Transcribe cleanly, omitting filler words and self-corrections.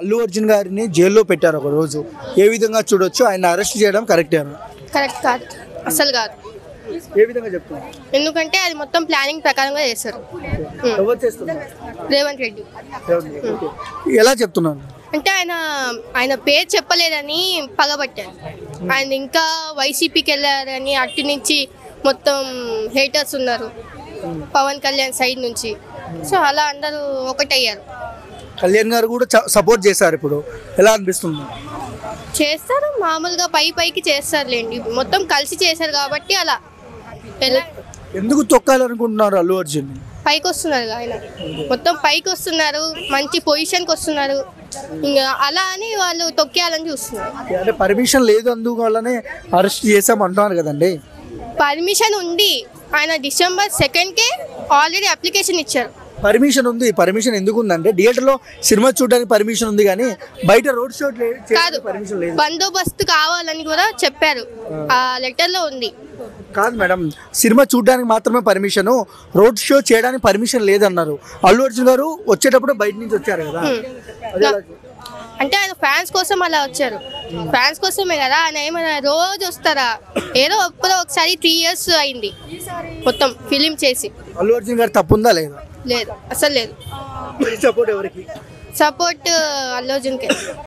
అల్లు అర్జున్ గారిని జైల్లో పెట్టారు ఒక రోజు. ఏ విధంగా చూడొచ్చు? ఆయన అరెస్ట్ చేయడం కరెక్టేనా? కరెక్ట్ కాదు, అసలు కాదు. ఏ విధంగా చెప్తున్నారు? ఎందుకంటే అది మొత్తం ప్లానింగ్ ప్రకారంగా చేస్తారు. ఎవరు చేస్తున్నారు? రేవంత్ రెడ్డి. ఎలా చెప్తున్నారు? అంటే ఆయన పేరు చెప్పలేదని పగబట్టారు. ఆయన ఇంకా వైసీపీకి వెళ్ళారని అటు నుంచి మొత్తం హేటర్స్ ఉన్నారు పవన్ కళ్యాణ్ సైడ్ నుంచి. సో అలా అందరూ ఒకటయ్యారు. కళ్యాణ్ గారు కూడా సపోర్ట్ చేశారు. ఇప్పుడు ఎలా అనిపిస్తుంది? చేస్తారు, మామూలుగా పైకి చేస్తారులేండి. మొత్తం కలిసి చేశారు కాబట్టి అలా. ఎలా ఎందుకు తొక్కాలనుకుంటున్నారు అల్లు అర్జున్? పైకి వస్తున్నారు ఆయన, మొత్తం పైకి వస్తున్నారు, మంచి పొజిషన్కి వస్తున్నారు. ఇంకా అలా అని వాళ్ళు తొక్కేయాలని చూస్తున్నారు. అంటే పర్మిషన్ లేదు, అందువల్లనే అరెస్ట్ చేసామంటున్నారు కదండి. పర్మిషన్ ఉంది, ఆయన December 2nd ఆల్రెడీ అప్లికేషన్ ఇచ్చారు. పర్మిషన్ ఉంది. పర్మిషన్ ఎందుకు ఉందంటే థియేటర్లో సినిమా చూడడానికి పర్మిషన్ ఉంది, కానీ బయట రోడ్ షో కాదు, పర్మిషన్ లేదు. బందోబస్తు కావాలని కూడా చెప్పారు, ఆ లెటర్లో ఉంది. కాదు మేడం, సినిమా చూడడానికి మాత్రమే పర్మిషన్, రోడ్ షో చేయడానికి పర్మిషన్ లేదన్నారు. అల్లు అర్జున్ గారు వచ్చేటప్పుడు బయట నుంచి వచ్చారు కదా. అంటే ఆయన ఫ్యాన్స్ కోసం అలా వచ్చారు, ఫ్యాన్స్ కోసమే కదా. ఆయన ఏమైనా రోజు వస్తారా? ఏదో ఎప్పుడో ఒకసారి 3 years అయింది మొత్తం ఫిలిం చేసి. అల్లు అర్జున్ గారు తప్పుందా లేదా? లేదు, అసలు లేదు. సపోర్ట్ ఎవరికి? సపోర్ట్ అల్లు అర్జున్కే.